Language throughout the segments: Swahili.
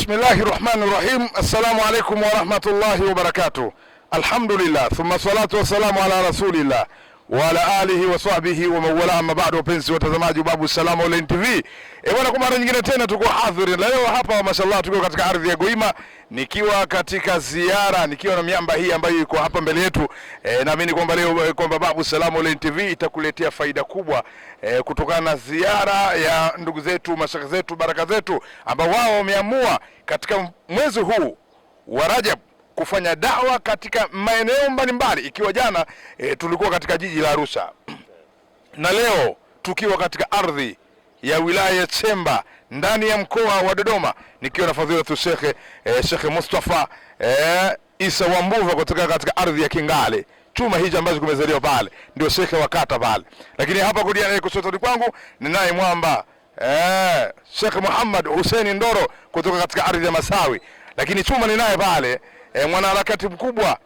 Bismillahirrahmanirrahim. Assalamu alaikum wa rahmatullahi wa barakatuh. Alhamdulillah, thumma salatu wassalamu ala rasulillah wa ala alihi wa sahbihi wa mawala, amma ba'du. Wapenzi watazamaji Babu Salam Online TV, bwana, kwa mara nyingine tena tuko hadhiri leo hapa, mashallah, tuko katika ardhi ya Goima, nikiwa katika ziara, nikiwa na miamba hii ambayo iko hapa mbele yetu. Naamini kwamba leo kwamba Babu Salam Online TV itakuletea faida kubwa kutokana na ziara ya ndugu zetu, mashaka zetu, baraka zetu, ambao wao wameamua katika mwezi huu wa Rajab kufanya dawa katika maeneo mbalimbali, ikiwa jana tulikuwa katika jiji la Arusha na leo tukiwa katika ardhi ya wilaya ya Chemba ndani ya mkoa wa Dodoma, nikiwa na fadhilatu Sheikh Mustafa Isa Wambuva kutoka katika ardhi ya Kingale. Chuma hizi ambazo kumezaliwa pale ndio Sheikh wakata pale, lakini hapa kulia kushoto kwangu ninaye mwamba Sheikh Muhammad Hussein Ndoro kutoka katika ardhi ya Masawi, lakini chuma ninaye pale mwanaharakati mkubwa,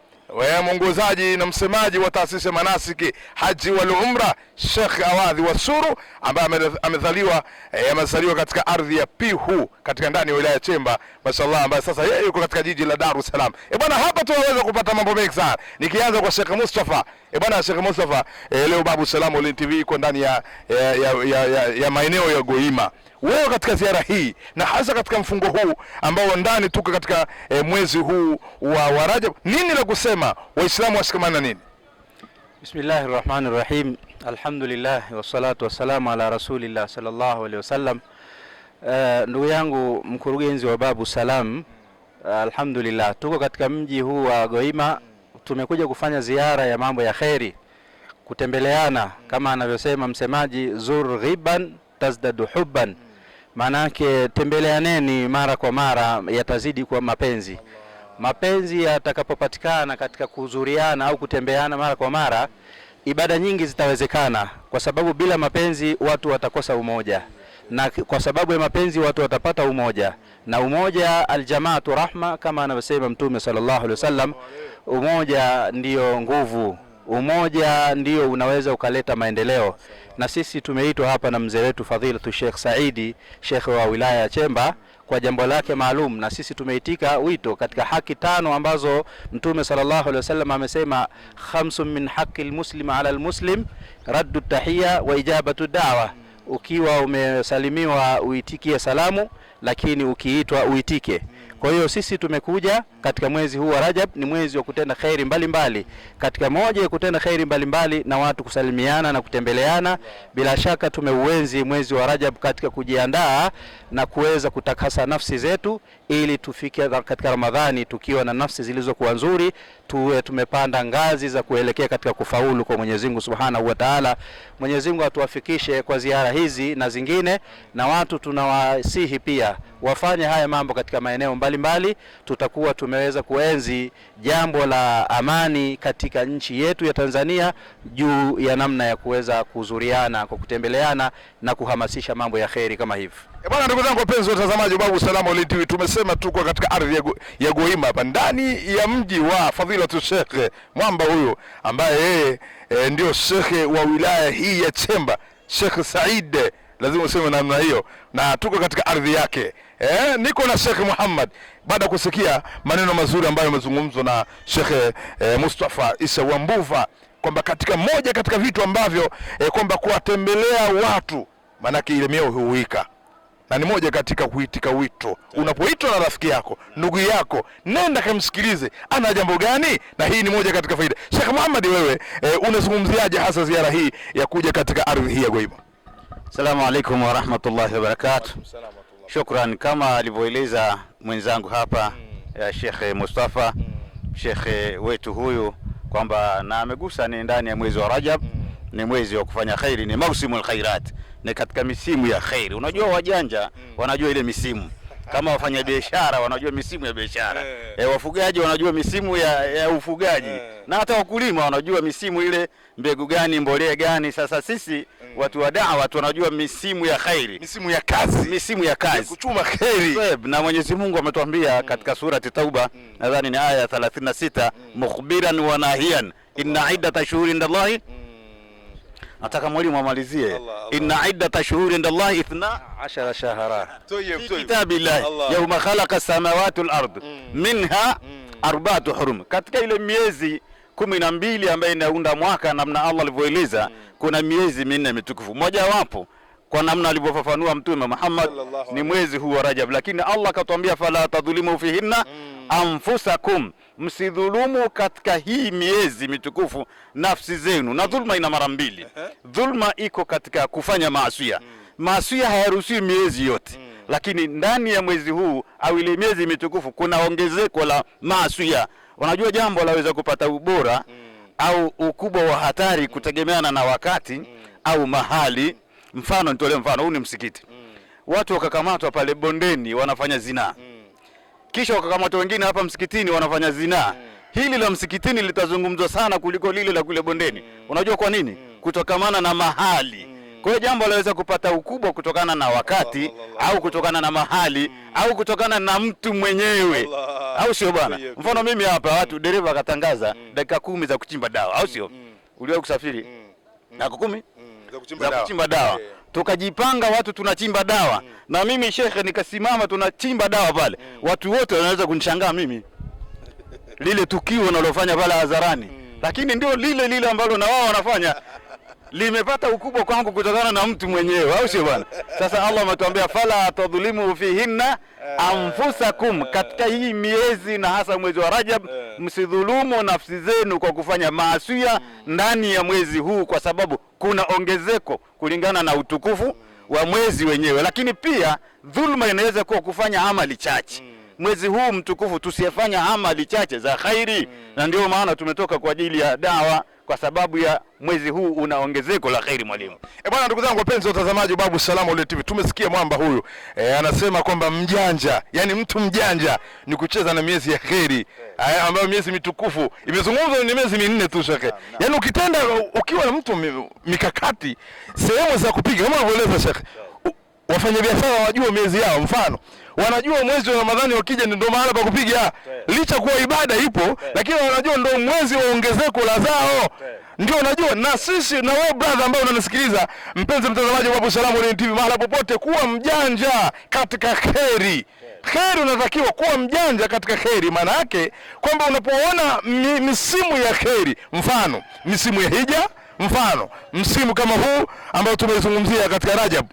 mwongozaji na msemaji wa taasisi manasiki Haji wal Umra, Sheikh Awadhi Wasuru, ambaye amezaliwa katika ardhi ya Pihu katika ndani ya wilaya Chemba, mashallah, ambaye sasa yeye yuko katika jiji la Dar es Salaam. Bwana, hapa tunaweza kupata mambo mengi sana. Nikianza kwa Sheikh Mustafa, bwana Sheikh Mustafa, leo Babu Salam Online TV iko ndani ya maeneo ya Goima. Wewe katika ziara hii na hasa katika mfungo huu ambao ndani tuko katika mwezi huu wa Rajab, nini la kusema Waislamu washikamana nini? Bismillahirrahmanirrahim. Alhamdulillah wassalatu wassalamu ala rasulillah sallallahu alaihi wasallam. Ndugu yangu mkurugenzi wa Babu Salam, alhamdulillah tuko katika mji huu wa Goima. Tumekuja kufanya ziara ya mambo ya khairi, kutembeleana kama anavyosema msemaji, zur ghiban tazdadu hubban. Manake tembeleaneni mara kwa mara, yatazidi kwa mapenzi. Mapenzi yatakapopatikana katika kuzuriana au kutembeana mara kwa mara, ibada nyingi zitawezekana, kwa sababu bila mapenzi watu watakosa umoja, na kwa sababu ya mapenzi watu watapata umoja, na umoja aljamaatu rahma, kama anavyosema Mtume sallallahu alaihi wasallam. Umoja ndiyo nguvu, umoja ndio unaweza ukaleta maendeleo. Na sisi tumeitwa hapa na mzee wetu fadhilatu Sheikh Saidi, Sheikh wa wilaya ya Chemba, kwa jambo lake maalum, na sisi tumeitika wito katika haki tano ambazo Mtume sallallahu alaihi wasallam amesema, khamsun min haqqil muslim ala almuslim raddu tahiyya wa ijabatu da'wa. Ukiwa umesalimiwa uitikie salamu, lakini ukiitwa uitike. Kwa hiyo sisi tumekuja katika mwezi huu wa Rajab, ni mwezi wa kutenda khairi mbalimbali. Katika moja ya kutenda khairi mbalimbali na watu kusalimiana na kutembeleana, bila shaka tumeuenzi mwezi wa Rajab katika kujiandaa na kuweza kutakasa nafsi zetu, ili tufike katika Ramadhani tukiwa na nafsi zilizokuwa nzuri, tuwe tumepanda ngazi za kuelekea katika kufaulu kwa Mwenyezi Mungu Subhanahu wa Ta'ala. Mwenyezi Mungu atuwafikishe kwa ziara hizi na zingine, na watu tunawasihi pia wafanye haya mambo katika maeneo mbalimbali. Tutakuwa tumeweza kuenzi jambo la amani katika nchi yetu ya Tanzania, juu ya namna ya kuweza kuzuriana kwa kutembeleana na kuhamasisha mambo ya khairi kama hivi. Bwana, ndugu zangu wapenzi watazamaji Babu Salam Online TV, tumesema tuko katika ardhi ya Goima hapa ndani ya mji wa fadhilatu Sheikh mwamba huyo, ambaye yeye ndio Sheikh wa wilaya hii ya Chemba, Sheikh Said, lazima useme namna hiyo, na tuko katika ardhi yake. Niko na Sheikh Muhammad, baada kusikia maneno mazuri ambayo yamezungumzwa na Sheikh Mustafa Isa Wambuva, kwamba katika moja katika vitu ambavyo kwamba kuwatembelea watu, manake ile mioyo huuika, na ni moja katika kuitika wito. Unapoitwa na rafiki yako, ndugu yako, nenda kamsikilize ana jambo gani, na hii ni moja katika faida. Sheikh Muhammad, wewe unazungumziaje hasa ziara hii ya kuja katika ardhi hii ya Goima? Assalamu alaikum wa rahmatullahi wa barakatuh. Shukran, kama alivyoeleza mwenzangu hapa Sheikh Mustafa, Sheikh wetu huyu, kwamba na amegusa ni ndani ya mwezi wa Rajab, ni mwezi wa kufanya khairi, ni mausimul khairat, ni katika misimu ya khairi. Unajua wajanja wanajua ile misimu, kama wafanya biashara wanajua misimu ya biashara, wafugaji wanajua misimu ya ufugaji, na hata wakulima wanajua misimu ile, mbegu gani, mbolea gani. Sasa sisi watu wa da'wa tunajua misimu ya khairi, misimu ya kazi, misimu ya kazi, kuchuma khairi. Na Mwenyezi Mungu ametuambia katika surati Tauba, nadhani ni aya 36, mukhbiran wa nahiyan inna iddata shuhuri indallahi Nataka mwalimu amalizie. Inna iddata shuhuri inda Allah 12 shahra fi kitabillahi yawma khalaqa samawati wal ard minha arba'atu hurum. Katika ile miezi 12 ambayo inaunda mwaka, namna Allah alivyoeleza, kuna miezi minne mitukufu. Moja wapo kwa namna alivyofafanua Mtume Muhammad ni mwezi huu wa Rajab, lakini Allah akatuambia fala tadhulimu fihinna anfusakum, msidhulumu katika hii miezi mitukufu nafsi zenu. Na dhulma ina mara mbili. Dhulma iko katika kufanya maasiya. Maasiya hayaruhusiwi miezi yote, lakini ndani ya mwezi huu au ile miezi mitukufu kuna ongezeko la maasiya. Unajua jambo laweza kupata ubora au ukubwa wa hatari kutegemeana na wakati au mahali. Mfano, nitolee mfano, huu ni msikiti. Watu wakakamatwa pale bondeni wanafanya zinaa. Kisha wakakamatwa wengine hapa msikitini wanafanya zinaa. Hili la msikitini litazungumzwa sana kuliko lile la kule bondeni. Unajua kwa nini? Kutokamana na mahali. Kwa hiyo jambo laweza kupata ukubwa kutokana na wakati au kutokana na mahali au kutokana na mtu mwenyewe. Au sio bwana? Mfano mimi hapa watu dereva akatangaza dakika 10 za kuchimba dawa, au sio? Uliwahi kusafiri? Dakika 10 za kuchimba dawa. Tukajipanga watu tunachimba dawa. Na mimi shekhe nikasimama tunachimba dawa pale. Watu wote wanaweza kunishangaa mimi. Lile tukio wanalofanya pale hadharani. Lakini ndio lile ambalo na wao wanafanya limepata ukubwa kwangu kutokana na mtu mwenyewe, au sio bwana? Sasa Allah ametuambia fala tadhlimu fihinna anfusakum, katika hii miezi na hasa mwezi wa Rajab msidhulumu nafsi zenu kwa kufanya maasiya ndani ya mwezi huu, kwa sababu kuna ongezeko kulingana na utukufu wa mwezi wenyewe. Lakini pia dhulma inaweza kuwa kufanya amali chache. Mwezi huu mtukufu tusifanya amali chache za khairi, na ndio maana tumetoka kwa ajili ya dawa, kwa sababu ya mwezi huu una ongezeko la khairi mwalimu. Bwana, ndugu zangu wapenzi watazamaji wa Babu Salam Online TV, tumesikia mwamba huyu anasema kwamba mjanja, yani mtu mjanja ni kucheza na miezi ya khairi ambayo miezi mitukufu imezungumzwa ni miezi minne tu shekhe. Yani ukitenda ukiwa na mtu mikakati sehemu za kupiga kama unavyoeleza shekhe, wafanyabiashara wajua miezi yao. Mfano wanajua mwezi wa Ramadhani wakija ndio maana pa kupiga, licha kuwa ibada ipo, lakini wanajua ndio mwezi wa ongezeko la zao, ndio unajua. Na sisi na wewe brother ambaye unanisikiliza, mpenzi mtazamaji wa Babu Salam Online TV, mahala popote, kuwa mjanja katika kheri. Kheri unatakiwa kuwa mjanja katika kheri. Maana yake kwamba unapoona misimu ya kheri, mfano misimu ya hija, mfano msimu kama huu ambao tumezungumzia katika Rajab,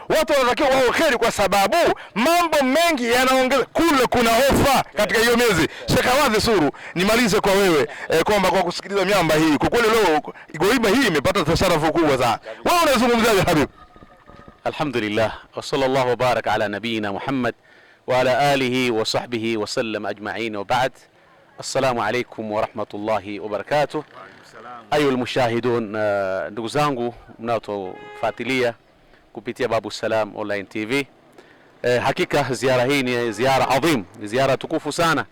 watu wanatakiwa wao kheri, kwa sababu mambo mengi yanaongeza kule, kuna ofa katika hiyo miezi. Sheikh Awadhi Suru, nimalize kwa wewe kwamba kwa kusikiliza miamba hii, kwa kweli leo Goiba hii imepata tasarafu kubwa sana. Wewe unazungumzaje habibi? Alhamdulillah wa sallallahu baraka ala nabiyina Muhammad wa ala alihi wa sahbihi wa sallam ajma'in, wa ba'd. Assalamu alaykum wa rahmatullahi wa barakatuh. Ayu almushahidun, ndugu zangu mnaotufuatilia kupitia Babu Salam Online TV, hakika ziara hii ni ziara adhim, ni ziara tukufu sana,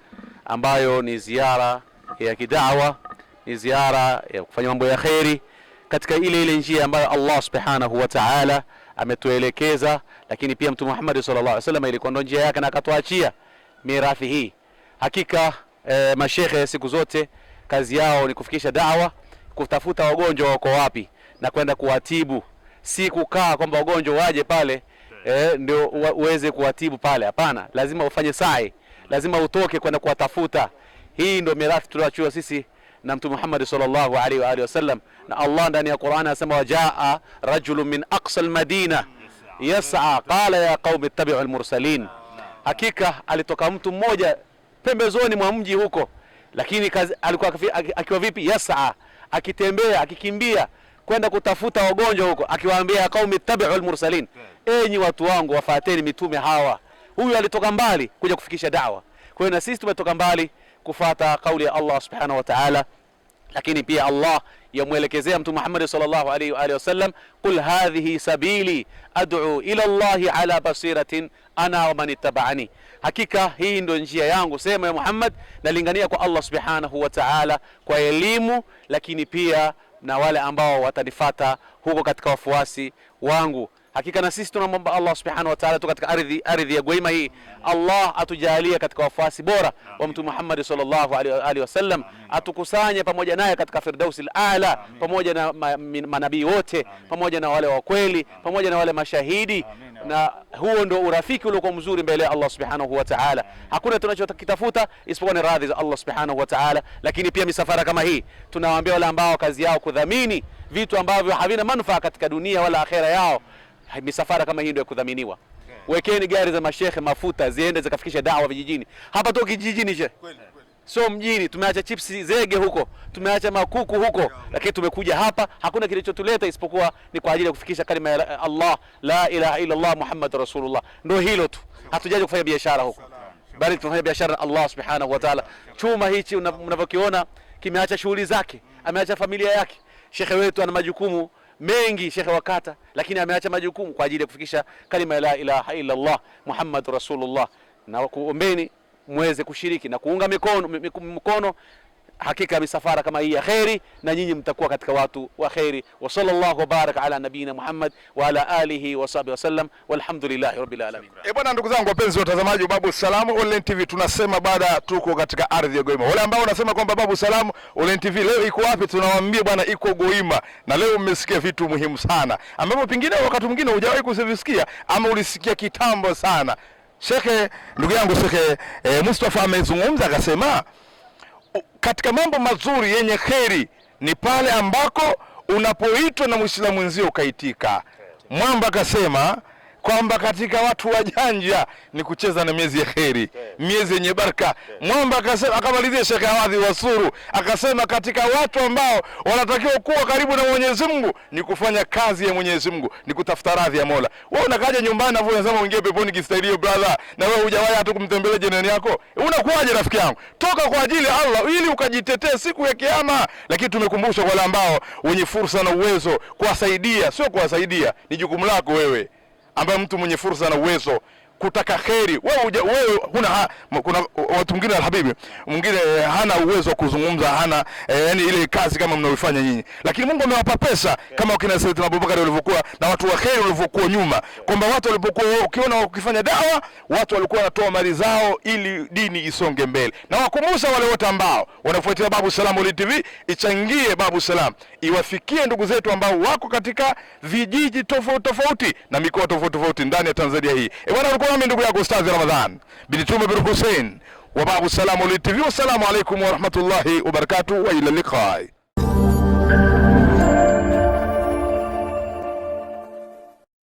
ambayo ni ziara ya kidawa, ni ziara ya kufanya mambo ya khairi katika ile njia ambayo Allah subhanahu wa ta'ala ametuelekeza. Lakini pia Mtume Muhammad sallallahu alaihi wasallam ilikuwa ndo njia yake na akatuachia mirathi hii. Hakika mashekhe siku zote kazi yao ni kufikisha dawa, kutafuta wagonjwa wako wapi na kwenda kuwatibu, si kukaa kwamba wagonjwa waje pale ndio uweze kuwatibu pale. Hapana, lazima ufanye sa'i, lazima utoke kwenda kuwatafuta. Hii ndio mirathi tulioachiwa sisi na Mtume Muhammad sallallahu alaihi wa alihi wasallam. Na Allah ndani ya Qur'an anasema wajaa rajulun min aqsa al-madina yas'a qala ya qaumi ittabi'u al-mursalin. Hakika alitoka mtu mmoja pembezoni mwa mji huko, lakini alikuwa akiwa vipi? Yas'a, akitembea, akikimbia kwenda kutafuta wagonjwa huko, akiwaambia qaumi ittabi'u al-mursalin, enyi watu wangu wafuateni mitume hawa. Huyu alitoka mbali kuja kufikisha dawa. Kwa hiyo na sisi tumetoka mbali kufuata kauli ya Allah subhanahu wa ta'ala, lakini pia Allah yamuelekezea Mtume Muhammad sallallahu alaihi wa alihi wasallam, qul hadhihi sabili ad'u ila Allah ala basiratin ana wa man ittaba'ani. Hakika hii ndio njia yangu, sema ya Muhammad, nalingania kwa Allah subhanahu wa ta'ala kwa elimu, lakini pia na wale ambao watanifuata huko katika wafuasi wangu. Hakika na sisi tunamwomba Allah subhanahu wa ta'ala tu katika ardhi ya Goima hii, Allah atujalie katika wafuasi bora wa Mtume Muhammad sallallahu alaihi wasallam, atukusanye pamoja naye katika Firdausil Aala, pamoja na manabii wote, pamoja na wale wa kweli, pamoja na wale mashahidi. Na huo ndio urafiki uliokuwa mzuri mbele ya Allah subhanahu wa ta'ala. Hakuna tunachokitafuta isipokuwa ni radhi za Allah subhanahu wa ta'ala. Lakini pia misafara kama hii tunawaambia wale ambao kazi yao kudhamini vitu ambavyo havina manufaa katika dunia wala akhera yao, misafara kama hii ndio kudhaminiwa. Wekeni gari za mashekhe mafuta ziende zikafikisha dawa vijijini. Hapa tu kijijini je? So mjini tumeacha chipsi zege huko, tumeacha makuku huko, lakini tumekuja hapa, hakuna kilichotuleta isipokuwa ni kwa ajili ya kufikisha kalima ya Allah, la ilaha illa Allah Muhammadur Rasulullah. Ndio hilo tu. Hatujaje kufanya biashara huko, bali tunafanya biashara na Allah subhanahu wa ta'ala. Chuma hichi mnavyokiona kimeacha shughuli zake, ameacha familia yake. Shekhe wetu ana majukumu mengi, shekhe wa kata, lakini ameacha majukumu kwa ajili ya kufikisha kalima ya la ilaha illa Allah Muhammadur Rasulullah. Na kuombeni muweze kushiriki na kuunga mkono hakika misafara kama hii ya khairi, na nyinyi mtakuwa katika watu wa khairi. Wa sallallahu baraka ala nabina Muhammad wa ala alihi wa sahbihi wasallam, walhamdulillahi rabbil alamin. Bwana, ndugu zangu wapenzi watazamaji wa Babu Salam Online TV, tunasema baada tuko katika ardhi ya Goima. Wale ambao wanasema kwamba Babu Salam Online TV leo iko wapi, tunawaambia bwana iko Goima, na leo mmesikia vitu muhimu sana ambavyo pengine wakati mwingine hujawahi kuvisikia ama ulisikia kitambo sana. Shekhe, ndugu yangu Shekhe Mustafa amezungumza akasema katika mambo mazuri yenye kheri ni pale ambako unapoitwa na Muislamu mwenzio ukaitika. Mwamba akasema kwamba katika watu wajanja ni kucheza na miezi ya kheri, miezi yenye baraka. Mwamba akasema, akamalizia Sheikh Awadhi Wasuru akasema katika watu ambao wanatakiwa kuwa karibu na Mwenyezi Mungu ni kufanya kazi ya Mwenyezi Mungu, ni kutafuta radhi ya Mola. Wewe unakaja nyumbani na unasema uingie peponi kistailio brother, na wewe hujawahi hata kumtembelea jirani yako, unakuaje rafiki yangu? Toka kwa ajili ya Allah ili ukajitetee siku ya kiyama. Lakini tumekumbusha wale ambao wenye fursa na uwezo kuwasaidia, sio kuwasaidia, ni jukumu lako wewe ambaye mtu mwenye fursa na uwezo kutaka kheri. Wewe huna, kuna watu mwingine alhabibi mwingine hana uwezo kuzungumza, hana yani ile kazi kama mnaoifanya nyinyi, lakini Mungu amewapa pesa kama wakina Sayyidina Abubakar walivyokuwa na watu wa kheri walivyokuwa nyuma, kwamba watu walipokuwa ukiona ukifanya dawa watu walikuwa wanatoa mali zao ili dini isonge mbele. Na wakumbusha wale wote ambao wanafuatia Babu Salam Online TV, ichangie Babu Salam iwafikie ndugu zetu ambao wako katika vijiji tofauti na mikoa tofauti ndani ya Tanzania hii. Bwana, nami ndugu yako Ustadhi Ramadhan bin Tume bin Hussein wa Babu Salam Online TV. Wassalamu alaykum wa rahmatullahi wa barakatuh wa ila liqaa.